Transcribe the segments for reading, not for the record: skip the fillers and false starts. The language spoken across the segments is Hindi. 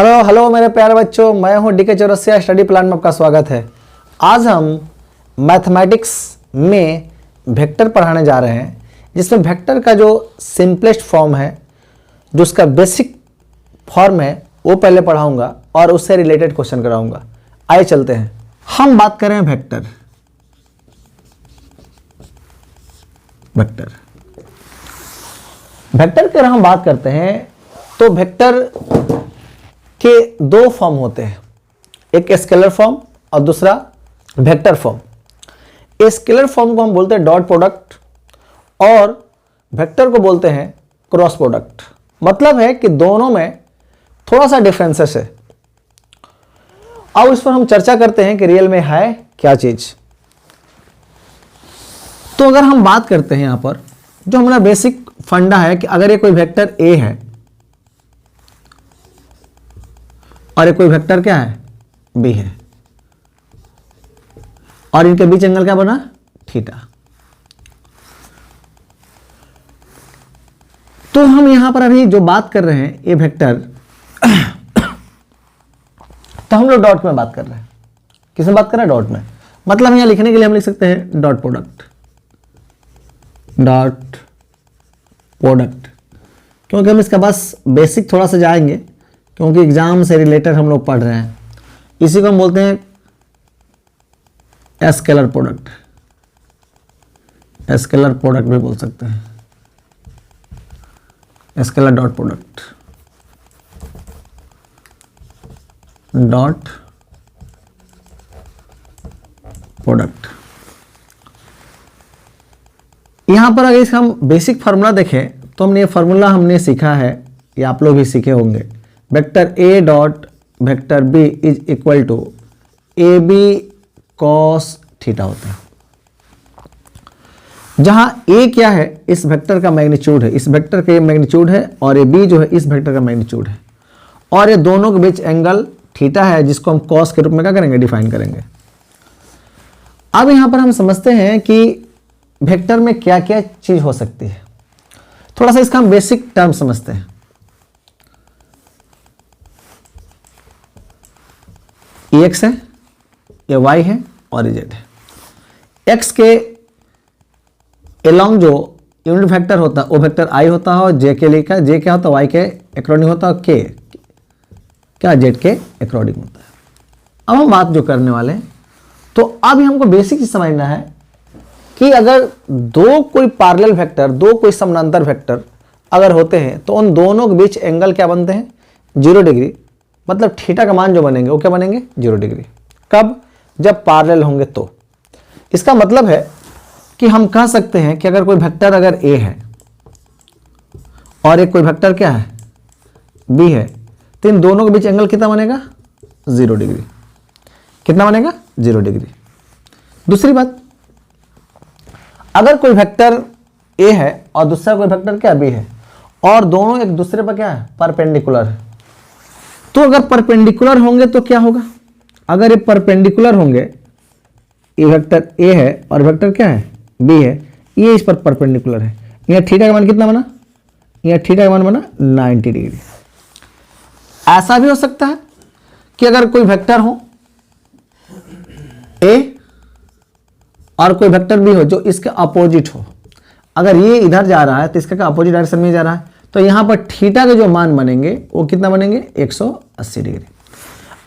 हेलो हेलो मेरे प्यारे बच्चों, मैं हूं डीके चौरसिया। स्टडी प्लान में आपका स्वागत है। आज हम मैथमेटिक्स में वेक्टर पढ़ाने जा रहे हैं, जिसमें वेक्टर का जो सिंपलेस्ट फॉर्म है, जो उसका बेसिक फॉर्म है, वो पहले पढ़ाऊंगा और उससे रिलेटेड क्वेश्चन कराऊंगा। आइए चलते हैं। हम बात करें वेक्टर। वेक्टर की अगर हम बात करते हैं तो वेक्टर के दो फॉर्म होते हैं, एक स्केलर फॉर्म और दूसरा वेक्टर फॉर्म। स्केलर फॉर्म को हम बोलते हैं डॉट प्रोडक्ट और वेक्टर को बोलते हैं क्रॉस प्रोडक्ट। मतलब है कि दोनों में थोड़ा सा डिफरेंसेस है। अब इस पर हम चर्चा करते हैं कि रियल में है क्या चीज। तो अगर हम बात करते हैं यहां पर, जो हमारा बेसिक फंडा है कि अगर ये कोई वेक्टर ए है और ये कोई वेक्टर क्या है, बी है, और इनके बीच एंगल क्या बना, थीटा। तो हम यहां पर अभी जो बात कर रहे हैं ये वेक्टर तो हम लोग डॉट में बात कर रहे हैं। किसमें बात कर रहे हैं, डॉट में। मतलब यहां लिखने के लिए हम लिख सकते हैं डॉट प्रोडक्ट, डॉट प्रोडक्ट, क्योंकि हम इसका बस बेसिक थोड़ा सा जाएंगे, क्योंकि एग्जाम से रिलेटेड हम लोग पढ़ रहे हैं। इसी को हम बोलते हैं स्केलर प्रोडक्ट, स्केलर प्रोडक्ट भी बोल सकते हैं, scaler dot product, dot product. यहां पर अगर इसका हम बेसिक फार्मूला देखें तो हमने ये फार्मूला हमने सीखा है, या आप लोग भी सीखे होंगे। Vector A dot vector B is equal to A B cos theta होता है, जहां ए क्या है, इस वेक्टर का मैग्नीट्यूड है, इस वेक्टर का मैग्नीट्यूड है, और ए बी जो है इस वेक्टर का मैग्नीट्यूड है, और ये दोनों के बीच एंगल थीटा है, जिसको हम कॉस के रूप में क्या करेंगे, डिफाइन करेंगे। अब यहां पर हम समझते हैं कि वेक्टर में क्या क्या चीज हो सकती है। थोड़ा सा इसका हम बेसिक टर्म समझते हैं। ये एक्स है, ये वाई है और ये जेड है। एक्स के एलॉन्ग जो यूनिट वेक्टर होता है वो वेक्टर आई होता है, और जे के लिए जे क्या होता है, वाई के अकॉर्डिंग होता है, और के क्या, जेड के अकॉर्डिंग होता है। अब हम बात जो करने वाले हैं, तो अब हमको बेसिक चीज समझना है कि अगर दो कोई पैरेलल वेक्टर, दो कोई समानांतर वेक्टर अगर होते हैं तो उन दोनों के बीच एंगल क्या बनते हैं, 0 डिग्री। मतलब थीटा का मान जो बनेंगे वो क्या बनेंगे, 0 डिग्री। कब, जब पैरेलल होंगे तो। इसका मतलब है कि हम कह सकते हैं कि अगर कोई वेक्टर अगर ए है और एक कोई वेक्टर क्या है, बी है, तो इन दोनों के बीच एंगल कितना बनेगा, 0 डिग्री। कितना बनेगा, 0 डिग्री। दूसरी बात, अगर कोई वेक्टर ए है और दूसरा कोई वेक्टर क्या, बी है, और दोनों एक दूसरे पर क्या है, परपेंडिकुलर है, तो अगर परपेंडिकुलर होंगे तो क्या होगा, अगर ये परपेंडिकुलर होंगे, ये वेक्टर ए है और वेक्टर क्या है, बी है, ये इस पर परपेंडिकुलर है, यहाँ थीटा का मान कितना बना, यहाँ थीटा का मान बना 90 डिग्री। ऐसा भी हो सकता है कि अगर कोई वेक्टर हो ए और कोई वेक्टर बी हो जो इसके अपोजिट हो, अगर ये इधर जा रहा है तो इसका अपोजिट डायरेक्शन में जा रहा है, तो यहां पर थीटा के जो मान बनेंगे वो कितना बनेंगे, 180 डिग्री।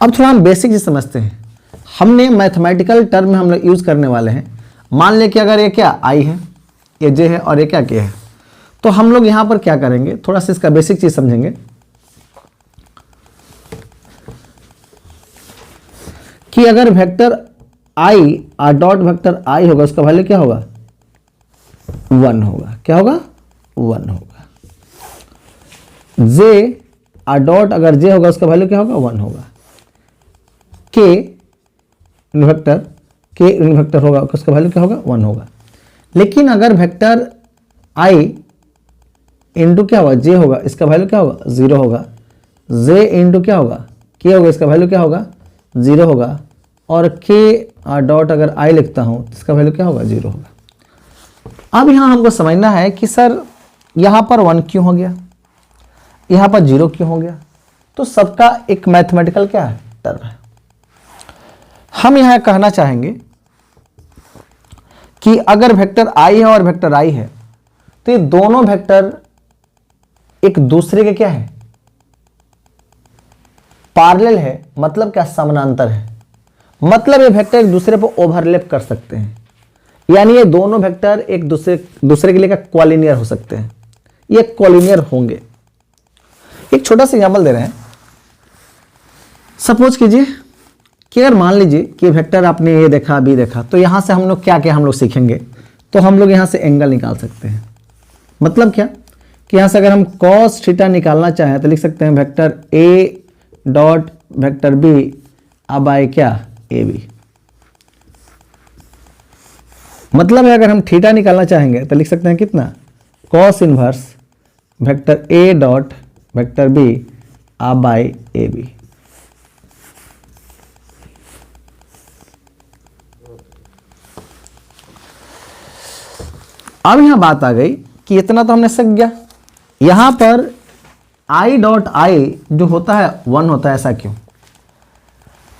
अब थोड़ा हम बेसिक चीज समझते हैं। हमने मैथमेटिकल टर्म में हम लोग यूज करने वाले हैं। मान ले कि अगर ये क्या आई है, ये जे है, और ये क्या के है, तो हम लोग यहां पर क्या करेंगे, थोड़ा सा इसका बेसिक चीज समझेंगे कि अगर वेक्टर आई और डॉट वेक्टर आई होगा, उसका वैल्यू क्या होगा, 1 होगा। क्या होगा, 1 होगा। जे और डॉट अगर जे होगा, उसका वैल्यू क्या होगा, 1 होगा। के वेक्टर होगा, उसका वैल्यू क्या होगा, 1 होगा। लेकिन अगर वेक्टर आई इंटू क्या होगा, जे होगा, इसका वैल्यू क्या होगा, 0 होगा। जे इंटू क्या होगा, के होगा, इसका वैल्यू क्या होगा, 0 होगा। और के और डॉट अगर आई लिखता हूं तो इसका वैल्यू क्या होगा, 0 होगा। अब यहां हमको समझना है कि सर यहां पर 1 क्यों हो गया, यहां पर 0 क्यों हो गया। तो सबका एक मैथमेटिकल क्या है, टर्म है। हम यहां कहना चाहेंगे कि अगर वेक्टर आई है और वेक्टर आई है तो ये दोनों वेक्टर एक दूसरे के क्या है, पैरेलल है, मतलब क्या, समानांतर है। मतलब ये वेक्टर एक दूसरे पर ओवरलैप कर सकते हैं, यानी ये दोनों वेक्टर एक दूसरे के लिए क्या, कॉलिनियर हो सकते हैं, ये कॉलिनियर होंगे। एक छोटा सा एग्जांपल दे रहे हैं। सपोज कीजिए कि अगर मान लीजिए कि वेक्टर आपने ये देखा, बी देखा, तो यहां से हम लोग क्या क्या हम लोग सीखेंगे, तो हम लोग यहां से एंगल निकाल सकते हैं। मतलब क्या कि यहां से अगर हम cos थीटा निकालना चाहें तो लिख सकते हैं vector A dot vector B by क्या, ए बी। मतलब है अगर हम थीटा निकालना चाहेंगे तो लिख सकते हैं कितना, cos inverse vector A dot vector B by A B. अब यहां बात आ गई कि इतना तो हमने सीख गया। यहां पर आई डॉट आई जो होता है 1 होता है, ऐसा क्यों?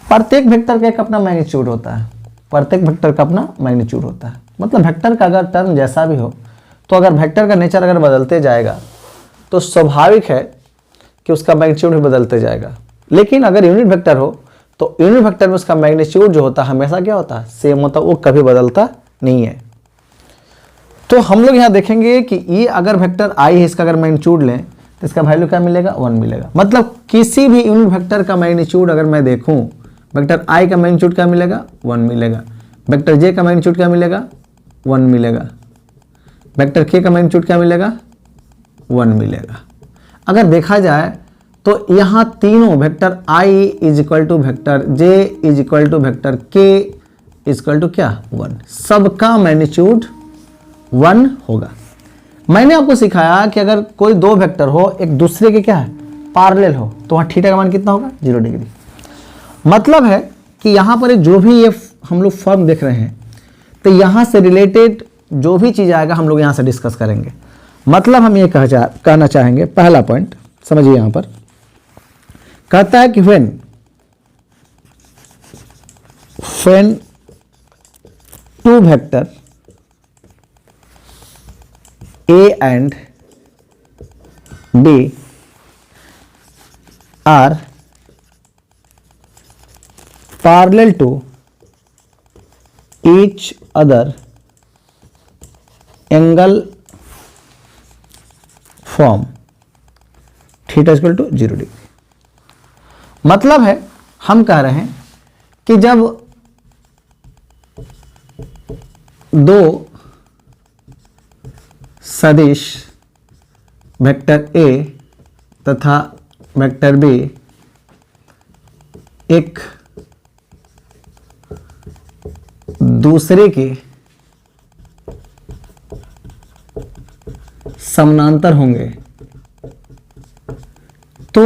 प्रत्येक वेक्टर का एक अपना मैग्नीट्यूड होता है, प्रत्येक वेक्टर का अपना मैग्नीट्यूड होता है। मतलब वेक्टर का अगर टर्म जैसा भी हो, तो अगर वेक्टर का नेचर अगर बदलते जाएगा तो स्वाभाविक है कि उसका मैग्नीट्यूड भी बदलते जाएगा। लेकिन अगर यूनिट वेक्टर हो तो यूनिट वेक्टर में उसका मैग्नीट्यूड जो होता है हमेशा क्या होता है, सेम होता है, वो कभी बदलता नहीं है। तो हम लोग यहाँ देखेंगे कि ये अगर वेक्टर आई है, इसका अगर मैग्नीट्यूड लें तो इसका वैल्यू क्या मिलेगा, 1 मिलेगा। मतलब किसी भी यूनिट वेक्टर का मैग्नीट्यूड अगर मैं देखूं, वेक्टर आई का मैग्नीट्यूड क्या मिलेगा, 1 मिलेगा। वेक्टर जे का मैग्नीट्यूड क्या मिलेगा, 1 मिलेगा। वेक्टर के का मैग्नीट्यूड क्या मिलेगा, 1 मिलेगा। अगर देखा जाए तो यहाँ तीनों vector i is equal to vector j is equal to vector k is equal to क्या, 1, सबका मैग्नीट्यूड 1 होगा। मैंने आपको सिखाया कि अगर कोई दो वेक्टर हो एक दूसरे के क्या है, पैरेलल हो, तो वहां थीटा का मान कितना होगा, 0 डिग्री। मतलब है कि यहां पर जो भी ये हम लोग फॉर्म देख रहे हैं, तो यहां से रिलेटेड जो भी चीज आएगा हम लोग यहां से डिस्कस करेंगे। मतलब हम ये कहना चाहेंगे, पहला पॉइंट समझिए, यहां पर कहता है कि when two vector A and B are parallel to each other angle form theta is equal to 0 degree. मतलब है हम कह रहे हैं कि जब दो सदिश वेक्टर ए तथा वेक्टर बी एक दूसरे के समानांतर होंगे तो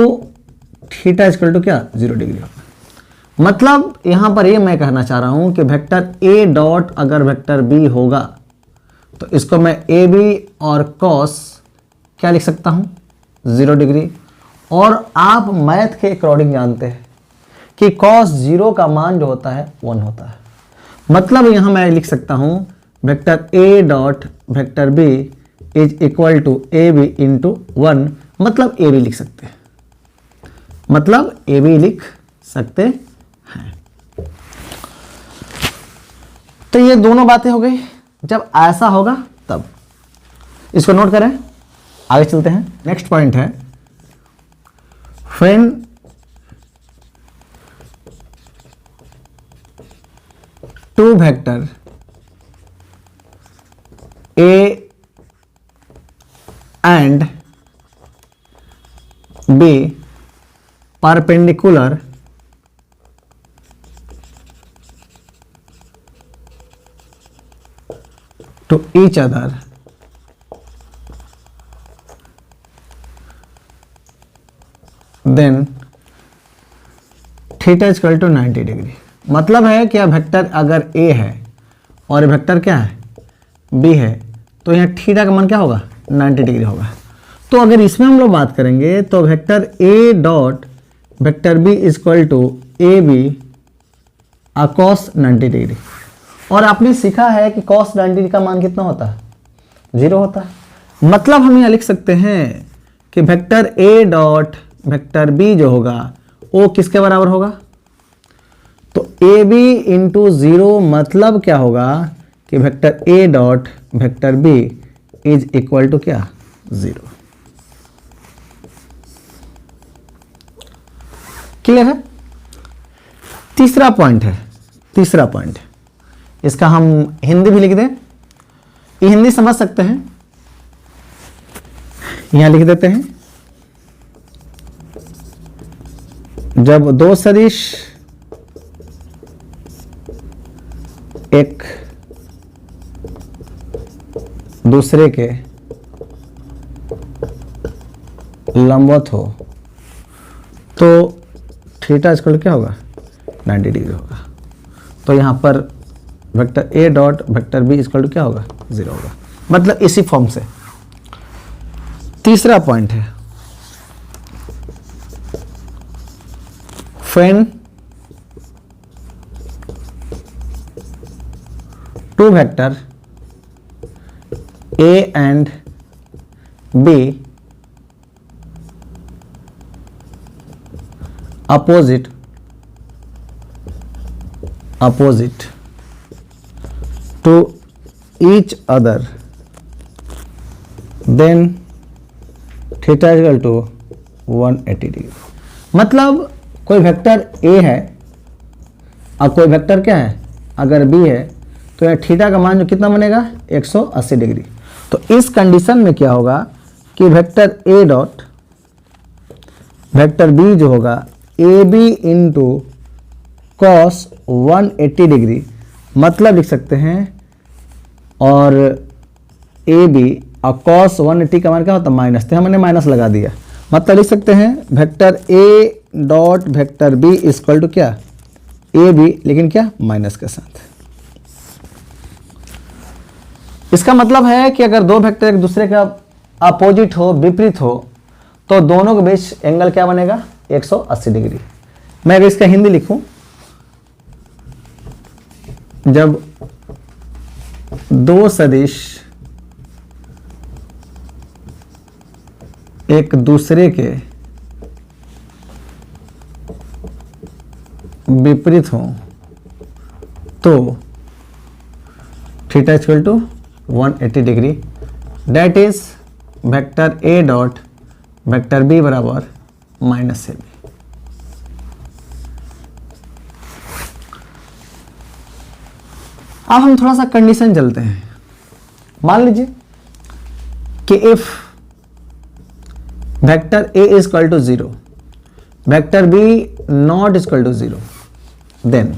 थीटा इक्वल टू क्या, 0 डिग्री होगा। मतलब यहां पर ये मैं कहना चाह रहा हूं कि वेक्टर ए डॉट अगर वेक्टर बी होगा तो इसको मैं ए बी और कॉस क्या लिख सकता हूं, 0 डिग्री। और आप मैथ के अकॉर्डिंग जानते हैं कि कॉस 0 का मान जो होता है 1 होता है। मतलब यहां मैं लिख सकता हूं vector A dot vector B is equal to A B into 1। मतलब ए बी लिख सकते हैं, मतलब ए बी लिख सकते हैं। तो ये दोनों बातें हो गई। जब ऐसा होगा तब इसको नोट करें, आगे चलते हैं। नेक्स्ट पॉइंट है when two vector A and B perpendicular to each other then theta is equal to 90 degree. मतलब है कि वेक्टर अगर ए है और वेक्टर क्या है, बी है, तो यहाँ थीटा का मान क्या होगा, 90 डिग्री होगा। तो अगर इसमें हम लोग बात करेंगे तो vector A dot vector B equal to A B cos 90 degree. और आपने सीखा है कि cos 90 डिग्री का मान कितना होता है? 0 होता है। मतलब हम यहाँ लिख सकते हैं कि vector A dot vector B जो होगा वो किसके बराबर होगा? तो ए बी इंटू 0 मतलब क्या होगा कि vector A dot vector B is equal to क्या? 0। क्लियर है? तीसरा पॉइंट है, तीसरा पॉइंट इसका हम हिंदी भी लिख दें, ये हिंदी समझ सकते हैं, यहां लिख देते हैं। जब दो सदिश एक दूसरे के लंबवत हो तो थीटा इक्वल क्या होगा? 90 डिग्री होगा। तो यहां पर vector A dot vector B equal to क्या होगा? 0 होगा। मतलब इसी फॉर्म से। तीसरा पॉइंट है, when two vector A and B opposite to each other, then theta is equal to 180 degree. मतलब कोई वेक्टर A है और कोई वेक्टर क्या है अगर B है, तो यहाँ थीटा का मान जो कितना बनेगा? 180 डिग्री। तो इस कंडीशन में क्या होगा कि vector A dot vector B जो होगा A B into cos 180 degree, मतलब लिख सकते हैं, और ए बी और कॉस 180 का मान क्या होता है? माइनस, तो हमने माइनस लगा दिया। मतलब लिख सकते हैं vector A dot vector B equal to क्या? ए बी, लेकिन क्या? माइनस के साथ। इसका मतलब है कि अगर दो वेक्टर एक दूसरे का अपोजिट हो, विपरीत हो, तो दोनों के बीच एंगल क्या बनेगा? 180 डिग्री। मैं अगर इसका हिंदी लिखूं, जब दो सदिश एक दूसरे के विपरीत हो तो theta equal to 180 degree, that is vector A dot vector B बराबर माइनस ए बी। अब हम थोड़ा सा कंडीशन चलते हैं। मान लीजिए कि if vector A is equal to 0, vector B not equal to 0, then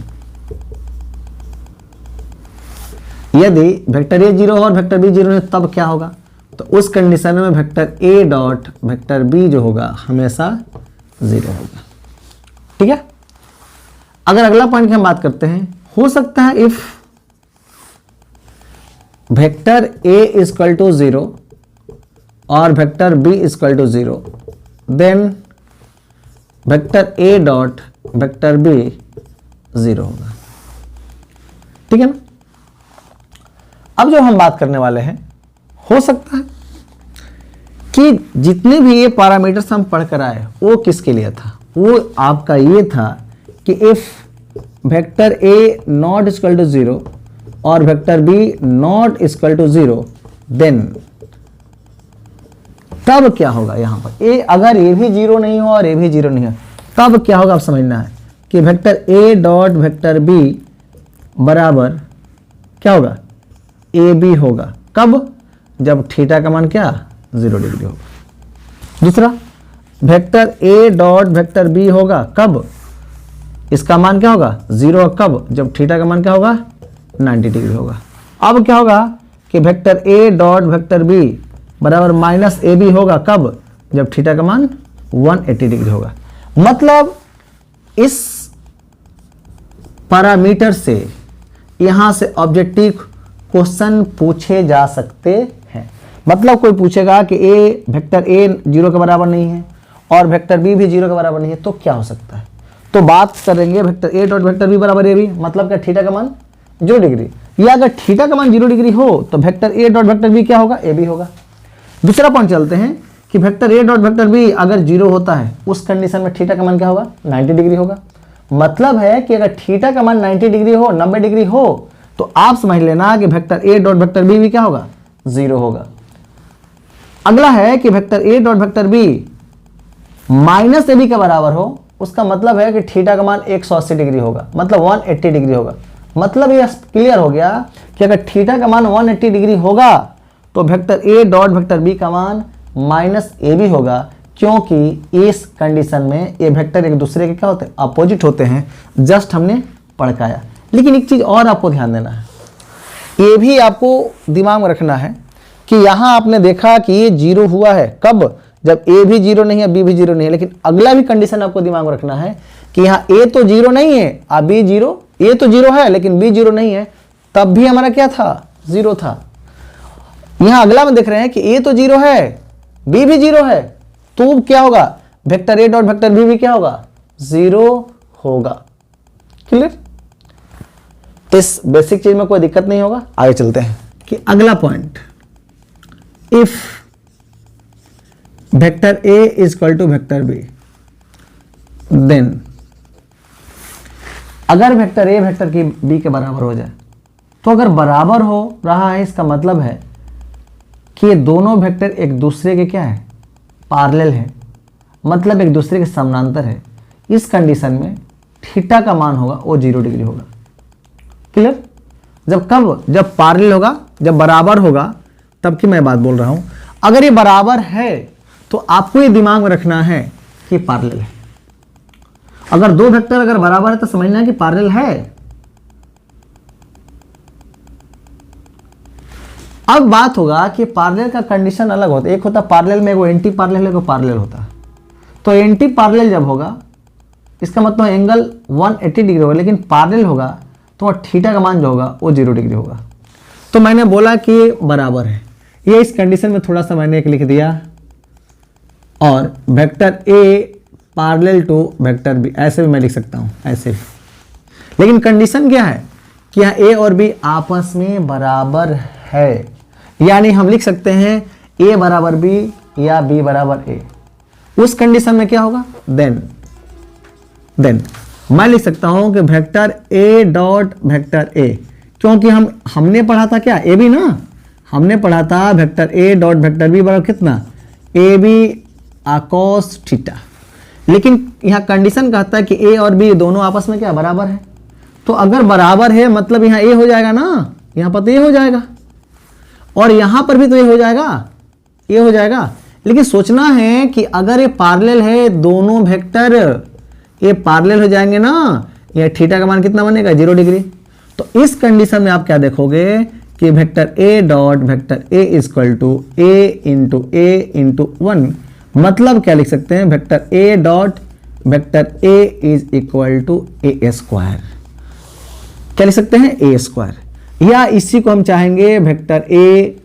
यदि वेक्टर ए 0 और वेक्टर बी 0 है, तब क्या होगा? तो उस कंडीशन में vector A dot vector B जो होगा हमेशा 0 होगा। ठीक है? अगर अगला पॉइंट की हम बात करते हैं, हो सकता है if vector A equal to 0 और vector B equal to 0, then vector A dot vector B 0 होगा। ठीक है ना? अब जो हम बात करने वाले हैं, हो सकता है कि जितने भी ये पैरामीटर्स हम पढ़ कर आए वो किसके लिए था? वो आपका ये था कि if vector A not equal to 0 और vector B not equal to 0, then तब क्या होगा? यहां पर ए अगर ए भी 0 नहीं हो और ए भी 0 नहीं हो, तब क्या होगा? आप समझना है कि vector A dot vector B बराबर क्या होगा? ए बी होगा। कब? जब थीटा का मान क्या? 0 डिग्री होगा। दूसरा, vector A dot vector B होगा कब? इसका मान क्या होगा? 0। कब? जब थीटा का मान क्या होगा? 90 डिग्री होगा। अब क्या होगा कि vector A dot vector B बराबर माइनस ए बी होगा। कब? जब थीटा का मान 180 डिग्री होगा। मतलब इस पैरामीटर से यहां से ऑब्जेक्टिव क्वेश्चन पूछे जा सकते हैं। मतलब कोई पूछेगा कि ए वेक्टर ए 0 के बराबर नहीं है और वेक्टर बी भी 0 के बराबर नहीं है, तो क्या हो सकता है? तो बात करेंगे vector A dot vector B बराबर ए बी, मतलब क्या थीटा का मान 0 डिग्री, या अगर थीटा का मान 0 डिग्री हो तो vector A dot vector B क्या होगा? ए बी होगा। दूसरा पॉइंट चलते हैं कि vector A dot vector B अगर 0 होता है उस कंडीशन में थीटा का मान क्या होगा? 90 डिग्री होगा। मतलब है कि अगर थीटा का मान 90 डिग्री हो, 90 डिग्री हो, तो आप समझ लेना कि vector A dot vector B भी क्या होगा? 0 होगा। अगला है कि vector A dot vector B minus A B के बराबर हो, उसका मतलब है कि थीटा का मान 180 डिग्री होगा, मतलब 180 डिग्री होगा। मतलब ये क्लियर हो गया कि अगर थीटा का मान 180 डिग्री होगा तो vector A dot vector B का मान माइनस ए बी होगा, क्योंकि इस कंडीशन में ये वेक्टर एक दूसरे के क्या होते हैं? अपोजिट होते हैं। जस्ट हमने पढ़काया। लेकिन एक चीज और आपको ध्यान देना है, ये भी आपको दिमाग में रखना है कि यहां आपने देखा कि ये 0 हुआ है, कब? जब ए भी 0 नहीं है, बी भी 0 नहीं है। लेकिन अगला भी कंडीशन आपको दिमाग में रखना है कि यहाँ ए तो 0 नहीं है, अब बी 0, ए तो 0 है लेकिन बी 0 नहीं है, तब भी हमारा क्या था? 0 था। यहां अगला में देख रहे हैं कि ए तो 0 है, बी भी 0 है, तो क्या होगा? Vector A dot vector B भी क्या होगा? 0 होगा। क्लियर? इस बेसिक चीज में कोई दिक्कत नहीं होगा। आगे चलते हैं कि अगला point, if vector A is equal to vector B, then अगर वेक्टर ए वेक्टर की बी के बराबर हो जाए, तो अगर बराबर हो रहा है इसका मतलब है कि ये दोनों वेक्टर एक दूसरे के क्या है? पैरेलल है, मतलब एक दूसरे के समानांतर है। इस कंडीशन में थीटा का मान होगा वो 0 डिग्री होगा। क्लियर? जब कब? जब पैरेलल होगा, जब बराबर होगा, तब की मैं बात बोल रहा हूं। अगर ये बराबर है तो आपको ये दिमाग में रखना है कि पैरेलल है। अगर दो वेक्टर अगर बराबर है तो समझना है कि पैरेलल है। अब बात होगा कि पैरेलल का कंडीशन अलग होता है। एक होता है पैरेलल में, वो एंटी पैरेलल है, वो पैरेलल होता है। तो एंटी पैरेलल जब होगा इसका मतलब एंगल 180 डिग्री होगा, लेकिन पैरेलल होगा तो थीटा का मान जो होगा वो 0 डिग्री होगा। तो मैंने बोला कि बराबर है, ये इस कंडीशन में थोड़ा सा मैंने एक लिख दिया, और vector A parallel to vector B, ऐसे भी मैं लिख सकता हूं, ऐसे भी। लेकिन कंडीशन क्या है कि यहाँ ए और बी आपस में बराबर है, यानी हम लिख सकते हैं ए बराबर बी या बी बराबर ए। उस कंडीशन में क्या होगा? देन मैं लिख सकता हूं कि वेक्टर ए डॉट वेक्टर ए, क्योंकि हमने पढ़ा था क्या? ए बी ना, हमने पढ़ा था vector A dot vector B बराबर कितना? A B cos theta. लेकिन यहाँ कंडीशन कहता है कि ए और बी दोनों आपस में क्या? बराबर है। तो अगर बराबर है मतलब यहाँ ए हो जाएगा ना, यहाँ पर तो ए हो जाएगा, और यहाँ पर भी तो ए हो जाएगा, ए हो जाएगा। लेकिन सोचना है कि अगर ये पैरेलल है, दोनों वेक्टर ये पैरेलल हो जाएंगे ना, ये थीटा का मान कितना बनेगा? 0 डिग्री। तो इस कंडीशन में आप क्या देखोगे कि vector A dot vector A is equal to A into 1, मतलब क्या लिख सकते हैं? Vector A dot vector A is equal to A square. क्या लिख सकते हैं? A square. या इसी को हम चाहेंगे वेक्टर ए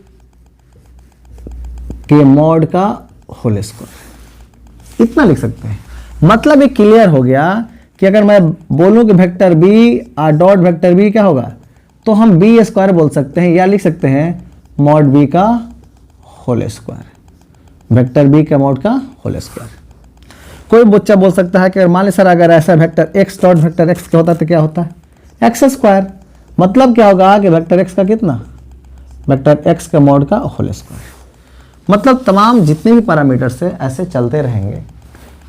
के मॉड का होल स्क्वायर, इतना लिख सकते हैं। मतलब ये क्लियर हो गया कि अगर मैं बोलूं कि vector B dot vector B क्या होगा, तो हम बी स्क्वायर बोल सकते हैं, या लिख सकते हैं मॉड बी का होल स्क्वायर, वेक्टर बी का मॉड का होल स्क्वायर। कोई बच्चा बोल सकता है कि मान लीजिए सर अगर ऐसा vector x dot vector x का होता है तो क्या होता है? X square. मतलब क्या होगा कि वेक्टर एक्स का कितना? वेक्टर एक्स का मॉड का होल स्क्वायर। मतलब तमाम जितने भी पैरामीटर से ऐसे चलते रहेंगे।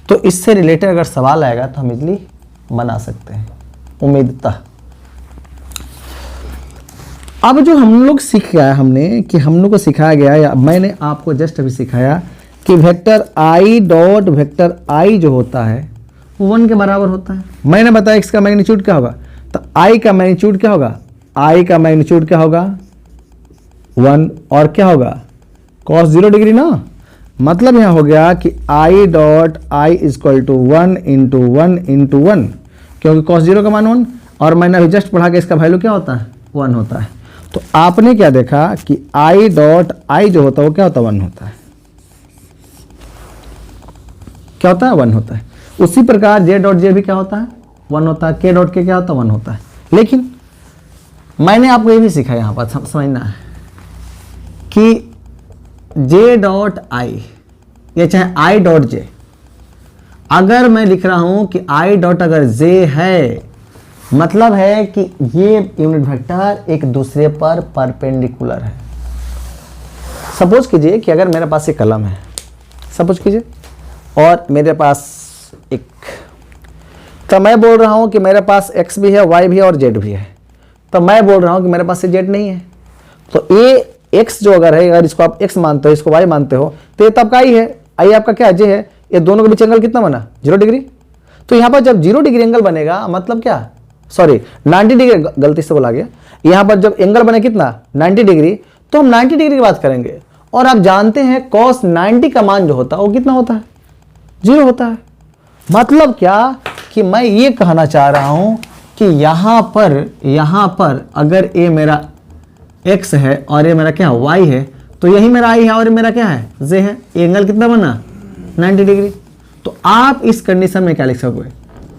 तो इससे रिलेटेड अगर सवाल आएगा तो हम इजली बना सकते हैं, उम्मीदतः। अब जो हम लोग सीख गया हमने कि हम लोग को सिखाया गया, या मैंने आपको जस्ट अभी सिखाया कि वेक्टर आई डॉट वेक्टर आई जो होता है वो 1 के बराबर होता है। मैंने बताया इसका मैग्नीट्यूड क्या होगा, तो आई का मैग्नीट्यूड क्या होगा? आई का मैग्नीट्यूड क्या होगा? 1, और क्या होगा? cos 0 डिग्री ना। मतलब यहाँ हो गया कि I dot I is equal to 1 into 1, क्योंकि cos 0 का मान 1, और मैंने अभी जस्ट पढ़ा कि इसका वैल्यू क्या होता है? 1 होता है। तो आपने क्या देखा कि आई डॉट आई जो होता है वो क्या होता है? 1 होता है। क्या होता है, 1 होता है। उसी प्रकार जे डॉट जे भी क्या होता है, 1 होता है। के डॉट के क्या होता है, 1 होता है। लेकिन मैंने आपको ये भी सीखा यहाँ पर समझना है कि जे डॉट आई या चाहे आई डॉट जे, अगर मैं लिख रहा हूं कि आई डॉट अगर जे है, मतलब है कि ये यूनिट वेक्टर एक दूसरे पर परपेंडिकुलर है। सपोज कीजिए कि अगर मेरे पास एक कलम है, सपोज कीजिए, और मेरे पास एक, तो मैं बोल रहा हूं कि मेरे पास x भी है, y भी है और z भी है, तो मैं बोल रहा हूं कि मेरे पास से z नहीं है। तो ये x जो अगर है, अगर इसको आप x मानते हो, इसको y मानते हो, तो ये तो आपका i है, i आपका क्या j है। ये दोनों के बीच एंगल कितना बना, 0 डिग्री। तो यहां पर जब 0 डिग्री एंगल बनेगा, मतलब क्या, सॉरी 90 डिग्री, गलती से बोला गया। यहां पर जब एंगल बने कितना, 90 डिग्री, तो हम 90 डिग्री की बात करेंगे। और आप जानते हैं cos 90 का मान जो होता है वो कितना होता है, 0 होता है। मतलब क्या कि मैं ये कहना चाह रहा हूं कि यहां पर अगर ये मेरा x है और ये मेरा क्या y है, तो यही मेरा i है और ये मेरा क्या है, z है। एंगल कितना बना, 90 डिग्री। तो आप इस कंडीशन में क्या लिख सकोगे,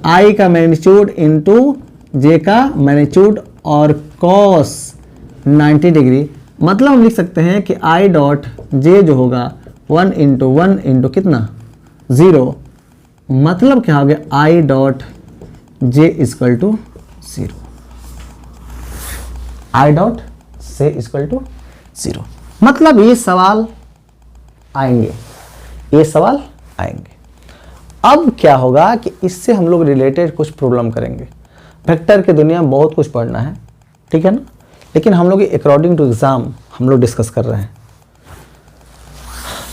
i का मैग्नीट्यूड इंटू j का मैग्नीट्यूड और cos 90 डिग्री। मतलब हम लिख सकते हैं कि i डॉट j जो होगा 1 इंटू कितना, 0। मतलब क्या हो गया, i dot j equal to 0, i dot j equal to 0। मतलब ये सवाल आएंगे, ये सवाल आएंगे। अब क्या होगा कि इससे हम लोग रिलेटेड कुछ प्रॉब्लम करेंगे। वेक्टर की दुनिया में बहुत कुछ पढ़ना है, ठीक है ना, लेकिन हम लोग अकॉर्डिंग टू एग्जाम हम लोग डिस्कस कर रहे हैं।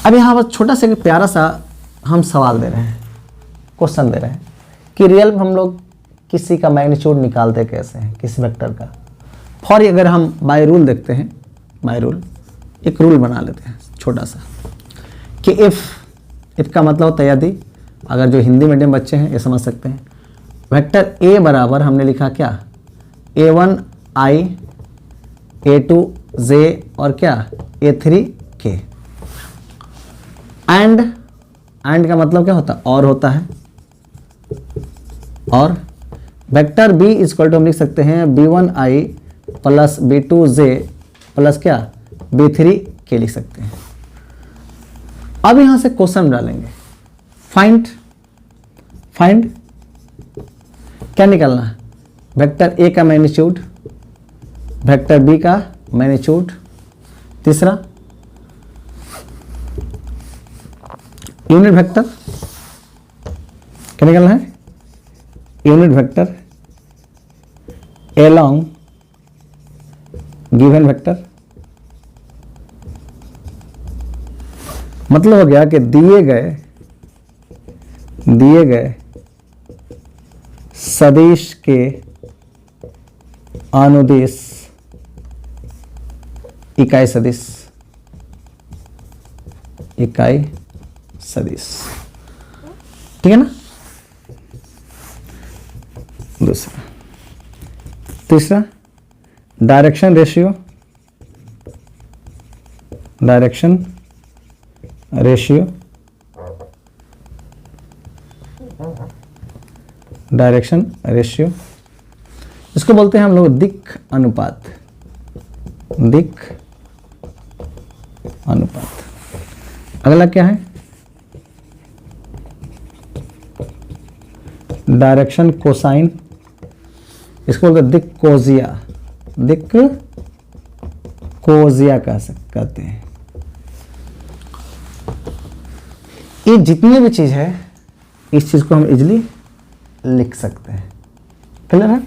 अब यहाँ पर छोटा सा प्यारा सा हम सवाल दे रहे हैं, क्वेश्चन दे रहे हैं कि रियल में हम लोग किसी का मैग्नीट्यूड निकालते कैसे हैं, किसी वेक्टर का। फॉर अगर हम बाय रूल देखते हैं, बाय रूल एक रूल बना लेते हैं छोटा सा कि इफ का मतलब होता है यदि, अगर जो हिंदी मीडियम बच्चे हैं ये समझ सकते हैं। वेक्टर a बराबर हमने लिखा क्या, a1 i, a2 j और क्या a3 k। एंड का मतलब क्या होता है, और होता है। और वेक्टर b इक्वल टू हम लिख सकते हैं b1 i plus b2 j plus क्या b3 k लिख सकते हैं। अब यहां से क्वेश्चन डालेंगे, फाइंड क्या निकालना है, वेक्टर a का मैग्नीट्यूड, वेक्टर b का मैग्नीट्यूड, तीसरा यूनिट वेक्टर क्या निकालना है, unit vector along given vector. मतलब हो गया कि दिए गए सदिश के अनुदिश इकाई सदिश, ठीक है ना। दूसरा, तीसरा डायरेक्शन रेशियो, डायरेक्शन रेशियो, इसको बोलते हैं हम लोग दिक् अनुपात। अगला क्या है, डायरेक्शन कोसाइन, इसको बोलते हैं दिक् कोजिया कहते हैं। ये जितनी भी चीज है, इस चीज को हम इजिली लिख सकते हैं। क्लियर है।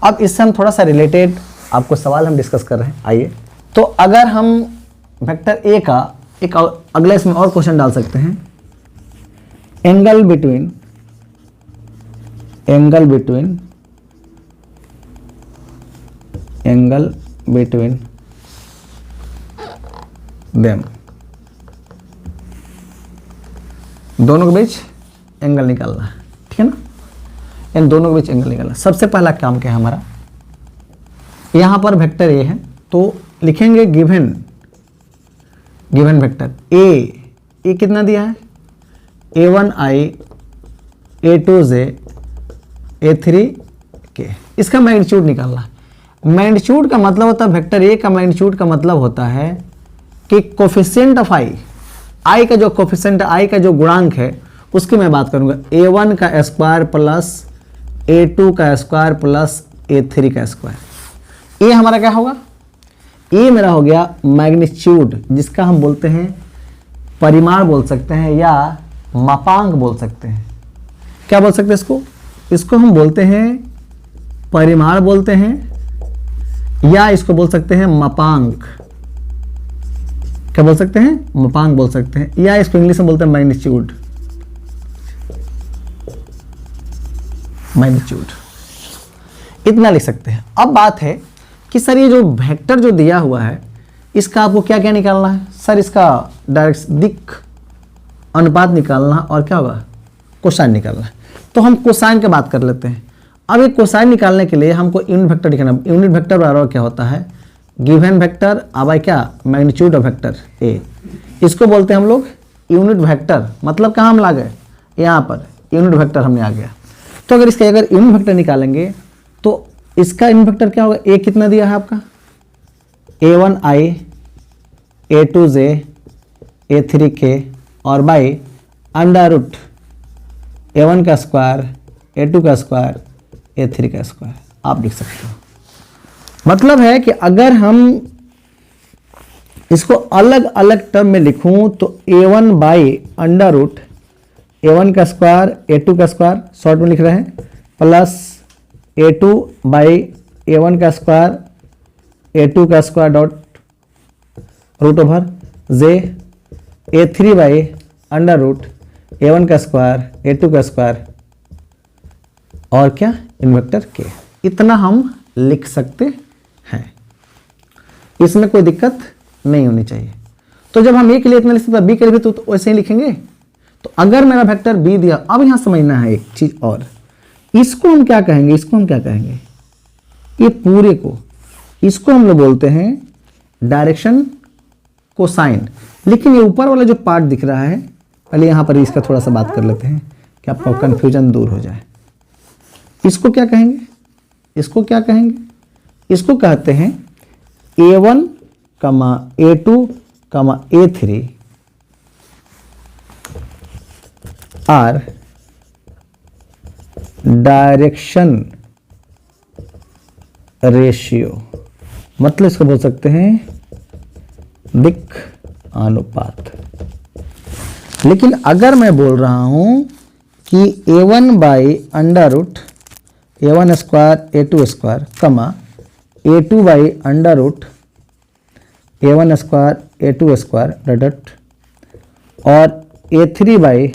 अब इससे हम थोड़ा सा रिलेटेड आपको सवाल हम डिस्कस कर रहे हैं। आइए, तो अगर हम वेक्टर ए का एक अगले इसमें और क्वेश्चन डाल सकते हैं, एंगल बिटवीन देम, दोनों के बीच एंगल निकालना है, ठीक है ना। इन दोनों के बीच एंगल निकालना। सबसे पहला काम क्या है हमारा, यहां पर वेक्टर ए है तो लिखेंगे गिवन वेक्टर ए कितना दिया है, A1i A2j A3k, इसका मैग्नीट्यूड निकालना है। मैग्नीट्यूड का मतलब होता है, वेक्टर ए का मैग्नीट्यूड का मतलब होता है कि कोफिशिएंट ऑफ आई का जो कोफिशिएंट, आई का जो गुणांक है उसकी मैं बात करूंगा, A1 का स्क्वायर प्लस A2 का स्क्वायर प्लस A3 का स्क्वायर। ये हमारा क्या होगा, ये मेरा हो गया मैग्नीट्यूड, जिसका हम बोलते हैं परिमाण बोल सकते हैं या मापांक बोल सकते हैं। क्या बोल सकते हैं इसको, इसको हम बोलते हैं परिमाण बोलते हैं, या इसको बोल सकते हैं मापांक। क्या बोल सकते हैं, मापांक बोल सकते हैं, या इसको इंग्लिश में बोलते हैं मैग्नीट्यूड। मैग्नीट्यूड इतना लिख सकते हैं। अब बात है कि सर ये जो वेक्टर जो दिया हुआ है इसका आपको क्या क्या निकालना है। सर इसका डायरेक्ट दिक् अनुपात निकालना और क्या होगा, कोसाइन निकालना है। तो हम कोसाइन की बात कर लेते हैं। अब ये कोसाइन निकालने के लिए हमको यूनिट वेक्टर लिखना। यूनिट वेक्टर बराबर क्या होता है, गिवन वेक्टर अब क्या मैग्नीट्यूड ऑफ वेक्टर ए, इसको बोलते हैं हम लोग यूनिट वेक्टर। मतलब कहाँ हम ला गए, यहाँ पर यूनिट वेक्टर हमने आ गया। तो अगर इसका अगर यूनिट वेक्टर निकालेंगे तो इसका यूनिट वेक्टर क्या होगा, ए कितना दिया है आपका, A1i A2j A3k और बाई अंडर रूट A1 का स्क्वायर A2 का स्क्वायर A3 का स्क्वायर आप लिख सकते हो। मतलब है कि अगर हम इसको अलग अलग टर्म में लिखूं तो A1 by under root A1 का स्क्वायर A2 का स्क्वायर शॉर्ट में लिख रहे हैं, प्लस A2 बाई A1 का स्क्वायर A2 का square dot root over J A3 by under root A1 का स्क्वायर A2 का स्क्वायर और क्या इन वेक्टर के। इतना हम लिख सकते हैं, इसमें कोई दिक्कत नहीं होनी चाहिए। तो जब हम ए के लिए इतना लिख सकते हैं, बी के लिए भी तो वैसे ही लिखेंगे। तो अगर मेरा वेक्टर बी दिया, अब यहां समझना है एक चीज और, इसको हम क्या कहेंगे, इसको हम क्या कहेंगे, ये पूरे को, इसको हम लोग बोलते हैं डायरेक्शन कोसाइन। लेकिन ये ऊपर वाला जो पार्ट दिख रहा है, पहले यहां पर इसका थोड़ा सा बात कर लेते हैं कि आपका कंफ्यूजन दूर हो जाए। इसको क्या कहेंगे, इसको क्या कहेंगे, इसको कहते हैं A1, A2, A3 are direction ratio. मतलब इसको बोल सकते हैं दिक् अनुपात। लेकिन अगर मैं बोल रहा हूं कि A1 by under root A1 square A2 square comma A2 by under root A1 square A2 square dot और A3 by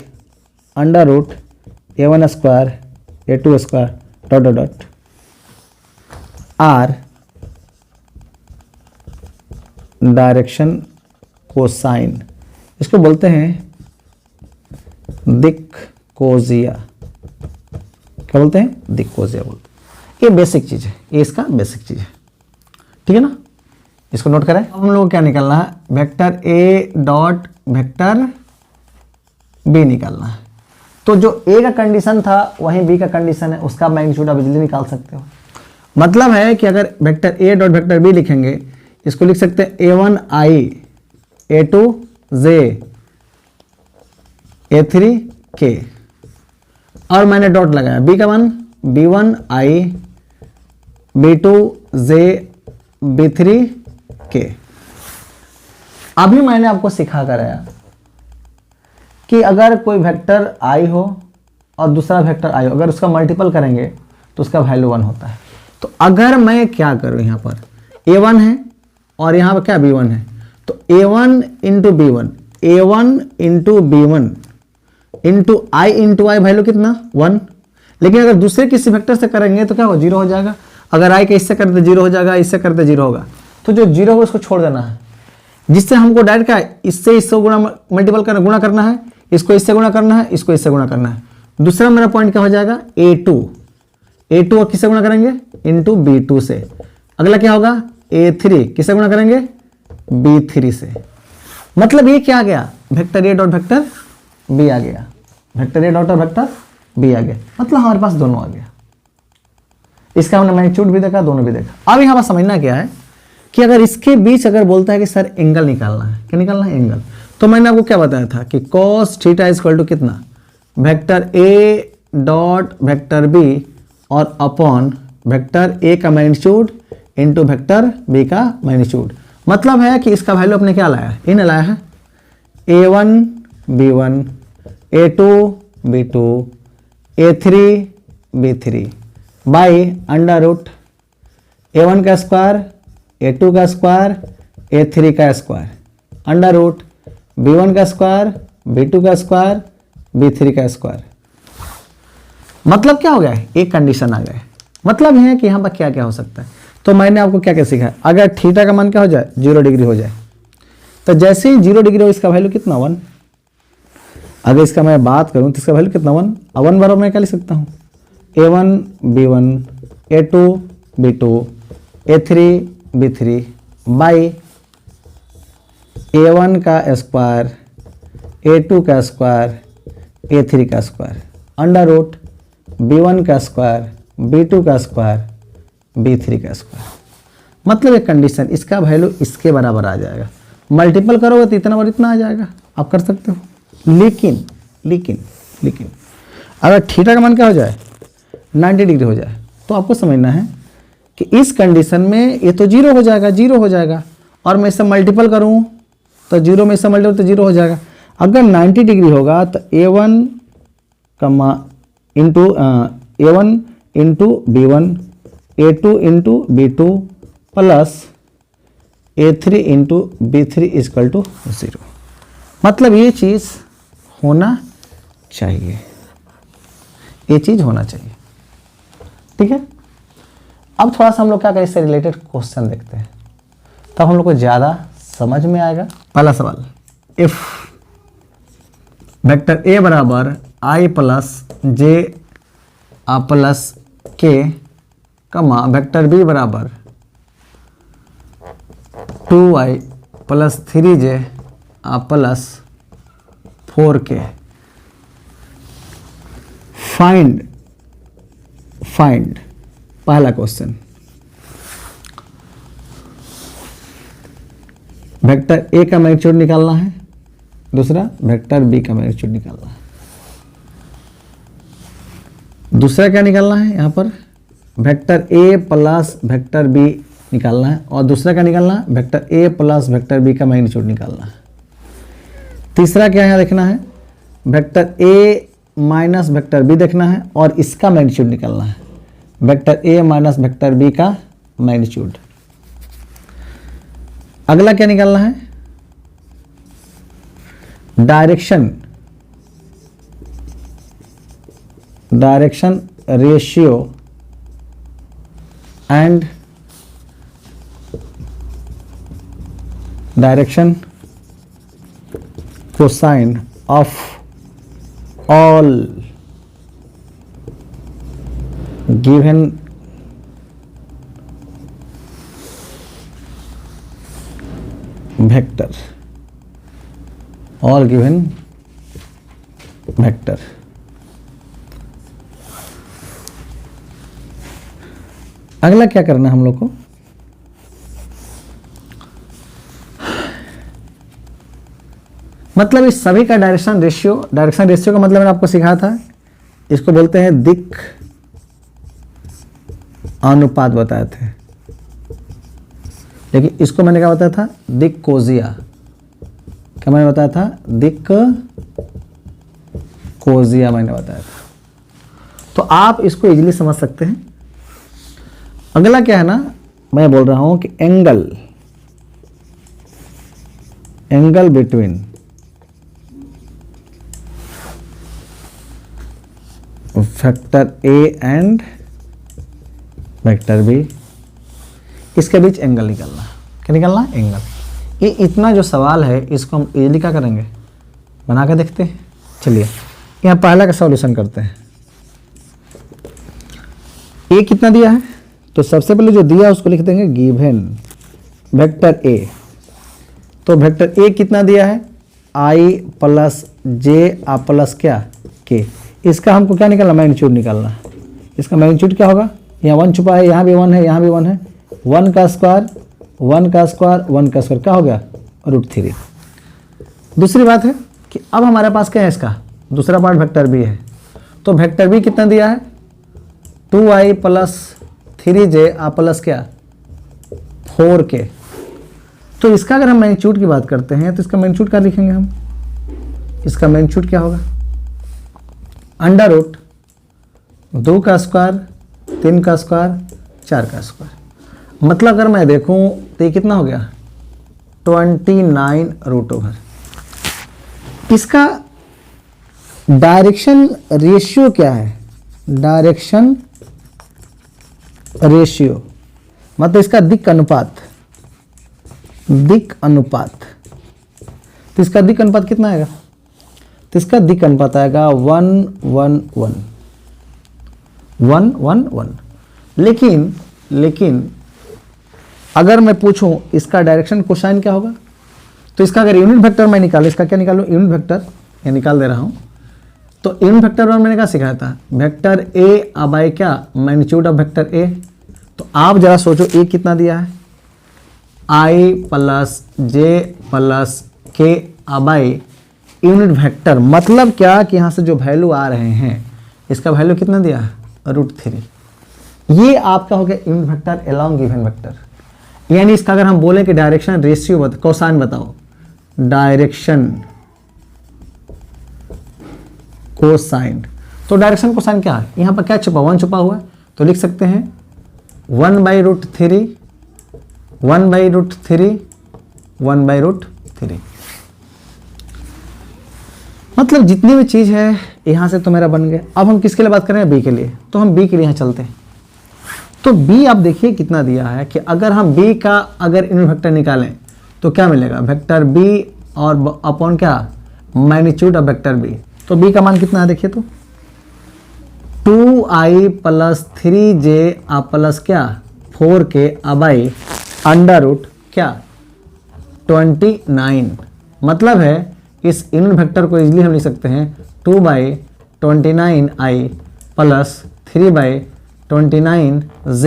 under root A1 square A2 square dot dot are direction cosine. इसको बोलते हैं दिक् कोजिया। क्या बोलते हैं, दिक् कोजिया बोलते हैं। ये बेसिक चीज है, ये इसका बेसिक चीज है, ठीक है ना। इसको नोट करें। हम लोग को क्या निकालना है, vector A dot vector B निकालना है। तो जो ए का कंडीशन था वहीं बी का कंडीशन है, उसका मैग्नीट्यूड आप इजीली निकाल सकते हो। मतलब है कि अगर vector A dot vector B लिखेंगे, इसको लिख सकते हैं A1i A2j A3k और मैंने डॉट लगाया, बी का मान B1i B2j B3k। अभी मैंने आपको सिखा कराया कि अगर कोई वेक्टर i हो और दूसरा वेक्टर i हो, अगर उसका मल्टीपल करेंगे तो उसका वैल्यू 1 होता है। तो अगर मैं क्या करूं, यहां पर A1 है और यहाँ पर क्या B1 है, तो A1 into B1 A1 into B1 into I into I value कितना 1। लेकिन अगर दूसरे किसी वेक्टर से करेंगे तो क्या हो, 0 हो जाएगा। अगर I के इससे करते 0 हो जाएगा, इससे करते 0 होगा। तो जो 0 होगा उसको छोड़ देना है, जिससे हमको डायरेक्ट क्या इससे इससे गुणा मल्टीपल करना, गुणा करना है, इसको इससे गुणा करना है, इसको इससे गुणा करना है। दूसरा मेरा पॉइंट क्या हो जाएगा A2 और किससे गुणा करेंगे, इंटू B2 से। अगला क्या होगा A3 किससे गुणा करेंगे, B3 से। मतलब ये क्या आ गया, vector A dot vector B आ गया। वेक्टर ए डॉट और वेक्टर बी आ गया, मतलब हमारे पास दोनों आ गया। इसका हमने मैग्नीट्यूड भी देखा, दोनों भी देखा। अब यहाँ पर समझना क्या है कि अगर इसके बीच अगर बोलता है कि सर एंगल निकालना है, क्या निकालना है? एंगल। तो मैंने आपको क्या बताया था कि cos थीटा इक्वल टू कितना, vector A dot vector B और अपॉन वेक्टर ए का मैग्नीट्यूड इंटू वेक्टर बी का मैग्नीट्यूड। मतलब है कि इसका वैल्यू अपने क्या लाया है? इन लाया है a1 b1 a2 b2 a3 b3 by under root a1 का स्क्वायर a2 का स्क्वायर a3 का स्क्वायर अंडर रूट b1 का स्क्वायर b2 का स्क्वायर b3 का स्क्वायर। मतलब क्या हो गया है? एक कंडीशन आ गया। मतलब यह है कि यहाँ पर क्या क्या हो सकता है। तो मैंने आपको क्या क्या सीखा, अगर थीटा का मान क्या हो जाए, 0 डिग्री हो जाए, तो जैसे ही 0 डिग्री हो इसका वैल्यू कितना 1। अगर इसका मैं बात करूं तो इसका वैल्यू कितना 1। 1 बराबर मैं क्या लिख सकता हूं, a1 b1 a2 b2 a3 b3 by a1 का स्क्वायर a2 का स्क्वायर a3 का स्क्वायर अंडर रूट b1 का स्क्वायर b2 का स्क्वायर b3 का स्क्वायर। मतलब एक कंडीशन, इसका वैल्यू इसके बराबर आ जाएगा। मल्टीपल करोगे तो इतना और इतना आ जाएगा, आप कर सकते हो। लेकिन लेकिन लेकिन अगर थीटा का मान क्या हो जाए, 90 डिग्री हो जाए, तो आपको समझना है कि इस कंडीशन में ये तो 0 हो जाएगा, 0 हो जाएगा, और मैं इससे मल्टीपल करूँ तो 0 में इससे मल्टीपल तो 0 हो जाएगा। अगर 90 डिग्री होगा तो a1 comma into a1 into b1 a2 into b2 plus a3 into b3 equal to 0। मतलब ये चीज़ होना चाहिए, ये चीज़ होना चाहिए। ठीक है। अब थोड़ा सा हम लोग क्या करें, इससे रिलेटेड क्वेश्चन देखते हैं, तब हम लोग को ज़्यादा समझ में आएगा। पहला सवाल, इफ वेक्टर ए बराबर आई प्लस जे आ प्लस के कमा वेक्टर बी बराबर 2i प्लस 3j आ प्लस 4k, फाइंड पहला क्वेश्चन, वेक्टर ए का मैग्नीट्यूड निकालना है, दूसरा वेक्टर बी का मैग्नीट्यूड निकालना है। दूसरा क्या निकालना है, यहाँ पर vector A plus vector B निकालना है, और दूसरा क्या निकालना है, vector A plus vector B का मैग्नीट्यूड निकालना है। तीसरा क्या है देखना है, vector A minus vector B देखना है और इसका मैग्नीट्यूड निकालना है, vector A minus vector B का मैग्नीट्यूड। अगला क्या निकालना है, direction ratio and direction cosine of all given vector, all given vector। अगला क्या करना है हम लोग को, मतलब इस सभी का डायरेक्शन रेशियो का मतलब मैंने आपको सिखाया था, इसको बोलते हैं दिक् अनुपात बताए थे, लेकिन इसको मैंने क्या बताया था, दिक् कोजिया। क्या मैंने बताया था, दिक् कोजिया मैंने बताया था। तो आप इसको इजीली समझ सकते हैं। अगला क्या है ना, मैं बोल रहा हूं कि angle between vector A and vector B, इसके बीच एंगल निकालना। क्या निकालना है, एंगल। ये इतना जो सवाल है इसको हम इजीली क्या करेंगे, बना कर देखते हैं। चलिए यहाँ पहला का सॉल्यूशन करते हैं। ए कितना दिया है, तो सबसे पहले जो दिया उसको लिख देंगे गिवन वेक्टर ए। तो वेक्टर ए कितना दिया है, आई प्लस जे आ प्लस क्या के। इसका हमको क्या निकालना, मैग्नीट्यूड निकालना है। इसका मैग्नीट्यूड क्या होगा, यहाँ 1 छुपा है, यहाँ भी 1 है, यहाँ भी 1 है, 1 का स्क्वायर 1 का स्क्वायर 1 का स्क्वायर क्या हो गया, √3। दूसरी बात है कि अब हमारे पास क्या है, इसका दूसरा पार्ट वेक्टर बी है। तो वेक्टर बी कितना दिया है, 2i + 3j प्लस क्या 4k। तो इसका अगर हम मैग्नीट्यूड की बात करते हैं तो इसका मैग्नीट्यूड क्या लिखेंगे हम, इसका मैग्नीट्यूड क्या होगा, √2 का स्क्वायर 3 का स्क्वायर 4 का स्क्वायर। मतलब अगर मैं देखूं तो ये कितना हो गया, 29√। इसका डायरेक्शन रेशियो क्या है, डायरेक्शन रेशियो मतलब इसका दिक् अनुपात, दिक् अनुपात। तो इसका दिक् अनुपात कितना आएगा, तो इसका दिक् अनुपात आएगा 1:1:1। लेकिन अगर मैं पूछूं इसका डायरेक्शन कोसाइन क्या होगा, तो इसका अगर यूनिट वेक्टर मैं निकालूं, इसका क्या निकालूं, यूनिट वेक्टर ये निकाल दे रहा हूं। तो यूनिट वेक्टर मैंने क्या सिखाया था, वेक्टर ए बाय क्या मैग्नीट्यूड ऑफ वेक्टर ए। तो आप जरा सोचो ए कितना दिया है, i + j + k by unit vector. मतलब क्या कि यहाँ से जो वैल्यू आ रहे हैं इसका वैल्यू कितना दिया है, √3। ये आपका हो गया unit vector along given vector. यानी इसका अगर हम बोले कि डायरेक्शन रेशियो कोसाइन बताओ, डायरेक्शन कोसाइन। तो डायरेक्शन कोसाइन क्या है, यहाँ पर क्या छुपा, 1 छुपा हुआ है, तो लिख सकते हैं 1/√3 1/√3 1/√3। मतलब जितनी भी चीज़ है यहाँ से तो मेरा बन गया। अब हम किसके लिए बात कर रहे हैं, बी के लिए। तो हम बी के लिए यहाँ चलते हैं। तो बी आप देखिए कितना दिया है कि अगर हम बी का अगर यूनिट वेक्टर निकालें तो क्या मिलेगा, वेक्टर बी और अपॉन क्या मैग्नीट्यूड ऑफ वेक्टर बी। तो बी का मान कितना है देखिए, तो 2i + 3j प्लस क्या 4k बाई √ क्या 29। मतलब है इस यूनिट वेक्टर को इजीली हम लिख सकते हैं 2/29i + 3/29j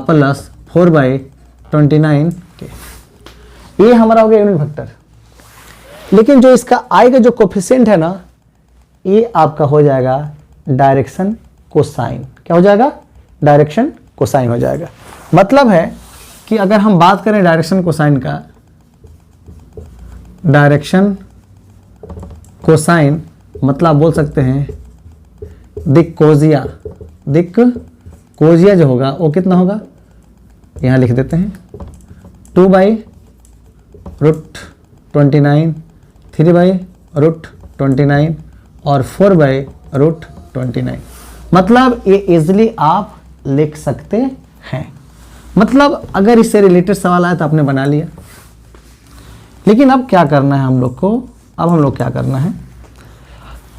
प्लस 4/29k। ये हमारा हो गया यूनिट वेक्टर। लेकिन जो इसका i का जो कोफिशिएंट है ना, ये आपका हो जाएगा डायरेक्शन कोसाइन। क्या हो जाएगा, डायरेक्शन कोसाइन हो जाएगा। मतलब है कि अगर हम बात करें डायरेक्शन कोसाइन का, डायरेक्शन कोसाइन मतलब आप बोल सकते हैं दिक् कोजिया जो होगा वो कितना होगा, यहाँ लिख देते हैं 2/√29 3/√29 और 4/√29। मतलब ये इजीली आप लिख सकते हैं। मतलब अगर इससे रिलेटेड सवाल आया तो आपने बना लिया। लेकिन अब क्या करना है हम लोग को, अब हम लोग क्या करना है,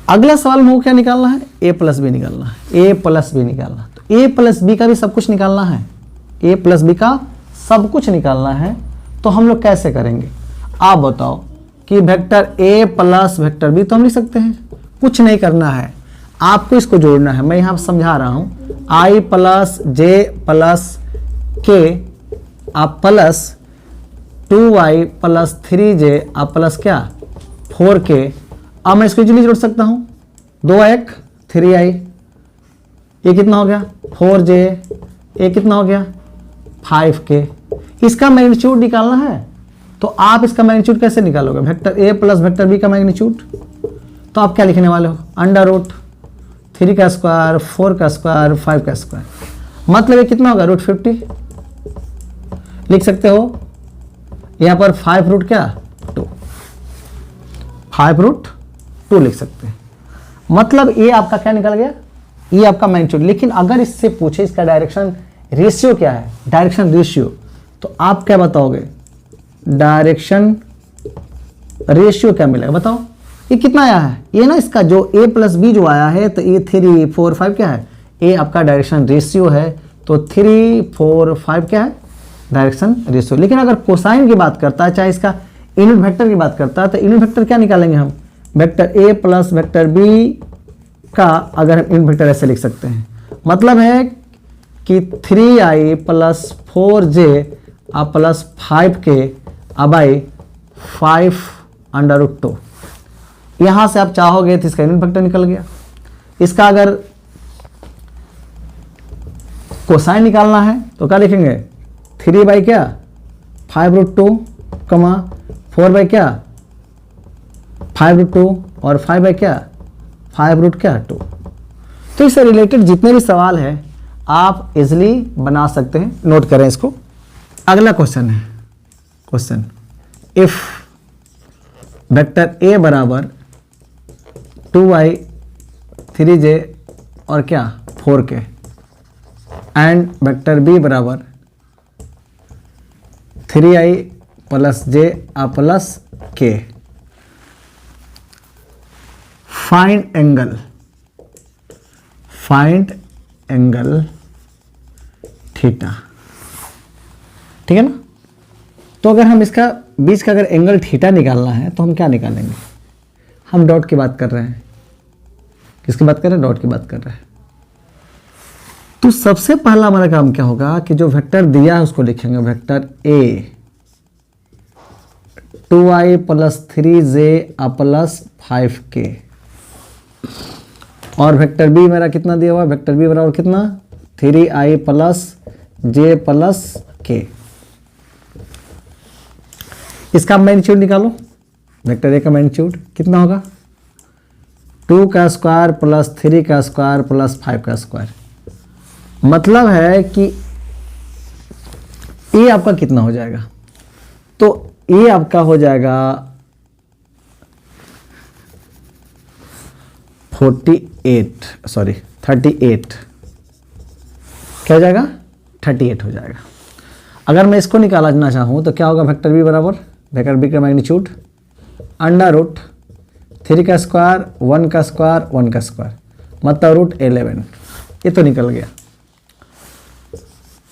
अगला सवाल में वो क्या निकालना है, a + b निकालना है, a + b निकालना। तो a + b का भी सब कुछ निकालना है, a + b का सब कुछ निकालना है। तो हम लोग कैसे करेंगे, आप बताओ कि वेक्टर a + वेक्टर b तो हम लिख सकते हैं, कुछ नहीं करना है, आपको इसको जोड़ना है। मैं यहाँ समझा रहा हूँ, i + j + k plus 2i + 3j plus क्या 4k। अब मैं इसको इजीली जोड़ सकता हूँ, 2 3i, ये कितना हो गया 4j, ये कितना हो गया 5k। इसका मैग्नीट्यूड निकालना है। तो आप इसका मैग्नीट्यूड कैसे निकालोगे, वेक्टर a + वेक्टर b का मैग्नीट्यूड। तो आप क्या लिखने वाले हो, √3 का स्क्वायर 4 का स्क्वायर 5 का स्क्वायर। मतलब ये कितना होगा √50 लिख सकते हो। यहाँ पर 5√2 5√2 लिख सकते हैं। मतलब ये आपका क्या निकल गया, ये आपका मैग्नीट्यूड। लेकिन अगर इससे पूछे इसका डायरेक्शन रेशियो क्या है, डायरेक्शन रेशियो, तो आप क्या बताओगे, डायरेक्शन रेशियो क्या मिलेगा बताओ। ये कितना आया है, ये ना इसका जो a + b जो आया है, तो ये 3 4 5 क्या है, ये आपका डायरेक्शन रेशियो है। तो 3 4 5 क्या है, डायरेक्शन रेशियो। लेकिन अगर कोसाइन की बात करता है, चाहे इसका यूनिट वेक्टर की बात करता है, तो यूनिट वेक्टर क्या निकालेंगे हम, वेक्टर a + वेक्टर b का अगर हम यूनिट वेक्टर ऐसे लिख सकते हैं, मतलब है कि 3i plus 4j plus 5k by 5√2। यहाँ से आप चाहोगे तो इसका यूनिट वेक्टर निकल गया। इसका अगर कोसाइन निकालना है तो क्या लिखेंगे, 3 बाई क्या 5√2 कमा 4 बाई क्या 5√2 और 5 बाई क्या 5√2। तो इससे रिलेटेड जितने भी सवाल है आप इजिली बना सकते हैं, नोट करें इसको। अगला क्वेश्चन है, क्वेश्चन इफ वेक्टर ए बराबर 2i 3j और क्या 4k एंड वेक्टर बी बराबर 3i plus j plus k, find angle theta. ठीक है ना। तो अगर हम इसका बीच का अगर एंगल थीटा निकालना है तो हम क्या निकालेंगे, हम डॉट की बात कर रहे हैं। किसकी बात कर रहे हैं, डॉट की बात कर रहे हैं। तो सबसे पहला हमारा काम क्या होगा कि जो वेक्टर दिया है उसको लिखेंगे, vector A 2i plus 3j plus 5k और वेक्टर बी मेरा कितना दिया हुआ है, वेक्टर बी बराबर कितना 3i plus j plus k। इसका मैग्नीट्यूड निकालो, वेक्टर ए का मैग्नीट्यूड कितना होगा 2 का स्क्वायर प्लस 3 का स्क्वायर प्लस 5 का स्क्वायर। मतलब है कि ए आपका कितना हो जाएगा, तो ए आपका हो जाएगा 38 क्या हो जाएगा 38 हो जाएगा। अगर मैं इसको निकालना चाहूँ तो क्या होगा, वेक्टर बी बराबर वेक्टर बी का मैग्नीट्यूड √3 का स्क्वायर 1 का स्क्वायर 1 का स्क्वायर मतलब √11। ये तो निकल गया।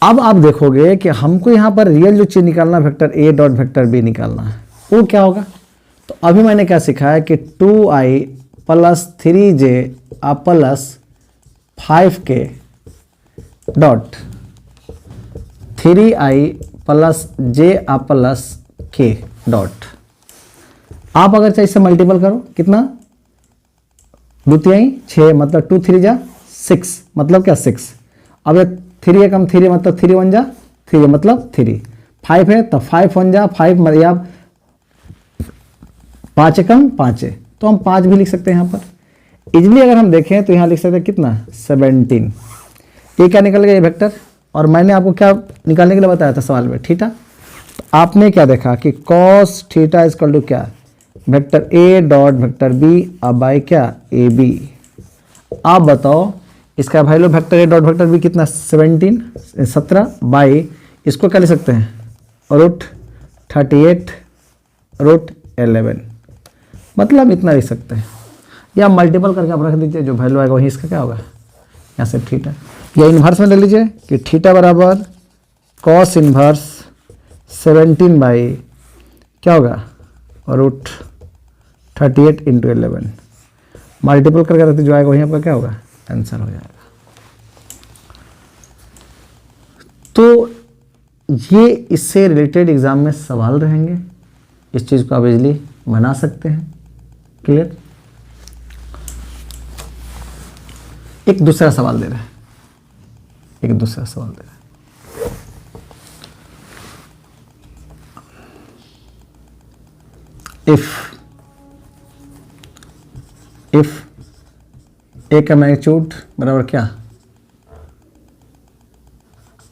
अब आप देखोगे कि हमको यहाँ पर रियल जो चीज़ निकालना vector A dot vector B निकालना है, वो क्या होगा। तो अभी मैंने क्या सिखाया कि 2i plus 3j plus 5k dot 3i plus j plus k dot. आप अगर चाहे इससे मल्टीपल करो कितना 2 3 6 मतलब 2 3 जा 6 मतलब क्या 6। अब 3 है कम 3 मतलब 3 1 जा 3 मतलब 3, 5 है तो 5 1 जा 5 मतलब 5 कम 5 है तो हम 5 भी लिख सकते हैं यहाँ पर इजिली। अगर हम देखें तो यहाँ लिख सकते हैं कितना 17। ये क्या निकल गया ये वेक्टर, और मैंने आपको क्या निकालने के लिए बताया था सवाल में थीटा। तो आपने क्या देखा कि cos थीटा इजकल टू क्या vector A dot vector B अब बाई क्या ए बी। आप बताओ इसका value vector A dot vector B कितना 17 बाई इसको क्या लिख सकते हैं √38 √11 मतलब इतना लिख सकते हैं, या मल्टीपल करके आप रख दीजिए, जो वैल्यू आएगा वही इसका क्या होगा यहाँ से थीटा, या इन्वर्स में ले लीजिए कि थीटा बराबर cos इन्वर्स 17 बाई क्या होगा √38 × 11 मल्टीपल करके रखते जो आएगा वही आपका क्या होगा आंसर हो जाएगा। तो ये इससे रिलेटेड एग्जाम में सवाल रहेंगे, इस चीज़ को आप इजली बना सकते हैं। क्लियर। एक दूसरा सवाल दे रहे हैं, इफ ए का मैग्नीट्यूड बराबर क्या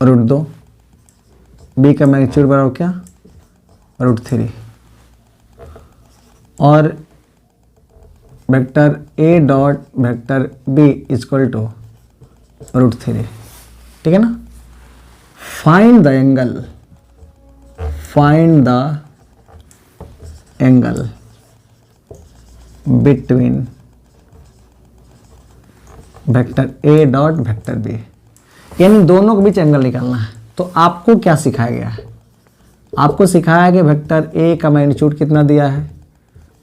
√2, बी का मैग्नीट्यूड बराबर क्या √3 और vector A dot vector B is equal to √3। ठीक है ना। Find the angle between vector A dot vector B, यानी दोनों के बीच एंगल निकालना है। तो आपको क्या सिखाया गया है, आपको सिखाया कि वेक्टर ए का मैग्नीट्यूड कितना दिया है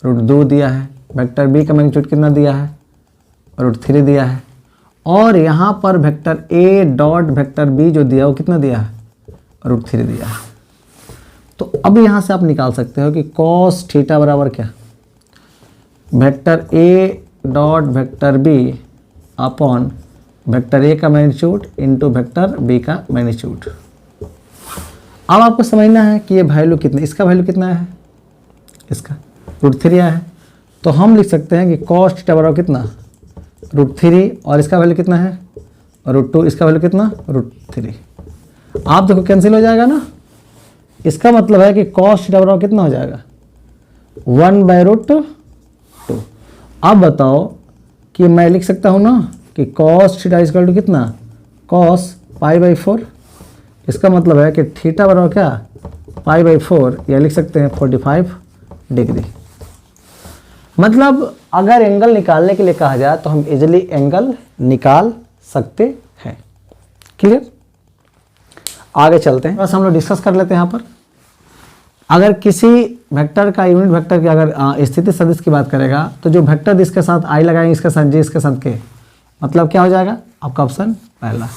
√2 दिया है, वेक्टर बी का मैग्नीट्यूड कितना दिया है √3 दिया है, और यहाँ पर vector A dot vector B जो दिया वो कितना दिया है, √3 दिया है। तो अब यहाँ से आप निकाल सकते हो कि कॉस थीटा बराबर क्या, vector A dot vector B upon vector A का मैग्नीट्यूड इंटू वेक्टर बी का मैग्नीट्यूड। अब आपको समझना है कि ये वैल्यू कितना, इसका वैल्यू कितना है, इसका √3 है, तो हम लिख सकते हैं कि कॉस थीटा बराबर कितना, √3, और इसका वैल्यू कितना है, √2, इसका वैल्यू कितना, √3। आप देखो कैंसिल हो जाएगा ना, इसका मतलब है कि कॉस थीटा बराबर कितना हो जाएगा, 1/√2। अब बताओ कि मैं लिख सकता हूँ ना कि कॉस थीटा इक्वल टू कितना, कॉस π/4। इसका मतलब है कि थीटा बराबर क्या, π/4, या लिख सकते हैं 45 डिग्री। मतलब अगर एंगल निकालने के लिए कहा जाए तो हम इजीली एंगल निकाल सकते हैं। क्लियर, आगे चलते हैं, बस हम लोग डिस्कस कर लेते हैं। यहाँ पर अगर किसी वेक्टर का यूनिट वेक्टर की अगर स्थिति सदिश की बात करेगा तो जो वेक्टर इसके साथ आई लगाएंगे, इसके साथ जे, इसके साथ के, मतलब क्या हो जाएगा आपका ऑप्शन पहला।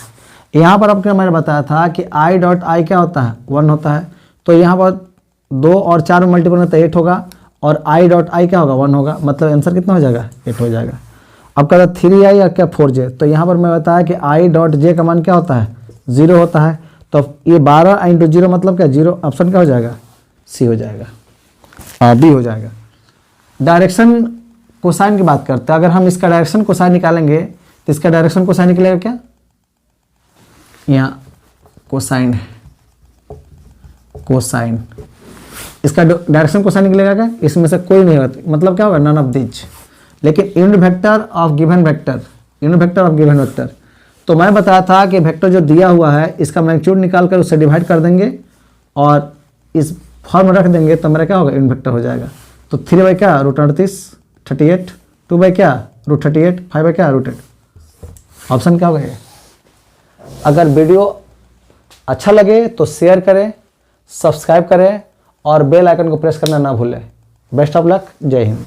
यहाँ पर आपको मैंने बताया था कि आई डॉट आई क्या होता है, 1 होता है, तो यहाँ पर 2 और 4 में मल्टीपल में तो 8 होगा, और आई डॉट आई क्या होगा, 1 होगा, मतलब आंसर कितना हो जाएगा, 8 हो जाएगा। अब कहता है 3i या क्या 4j, तो यहाँ पर मैं बताया कि आई डॉट जे का मान क्या होता है, 0 होता है, तो ये 12 × 0 मतलब क्या, 0, ऑप्शन क्या हो जाएगा, सी हो जाएगा, बी हो जाएगा। डायरेक्शन कोसाइन की बात करते हैं, अगर हम इसका डायरेक्शन कोसाइन निकालेंगे तो इसका डायरेक्शन कोसाइन निकलेगा क्या, यहाँ कोसाइन है, कोसाइन, इसका डायरेक्शन कोसाइन निकलेगा क्या, इसमें से कोई नहीं होता, मतलब क्या होगा, नन ऑफ दिस। लेकिन unit vector of given vector, unit vector of given vector, तो मैं बताया था कि वेक्टर जो दिया हुआ है इसका मैग्नीट्यूड निकाल कर उससे डिवाइड कर देंगे और इस फॉर्म में रख देंगे, तो मेरा क्या होगा, यूनिट वेक्टर हो जाएगा। तो 3 क्या, √38, 38, 2 क्या, √38, 5 क्या, √8। ऑप्शन क्या होगा ये। अगर वीडियो अच्छा लगे तो शेयर करें, सब्सक्राइब करें और बेल आइकन को प्रेस करना ना भूलें। बेस्ट ऑफ लक, जय हिंद।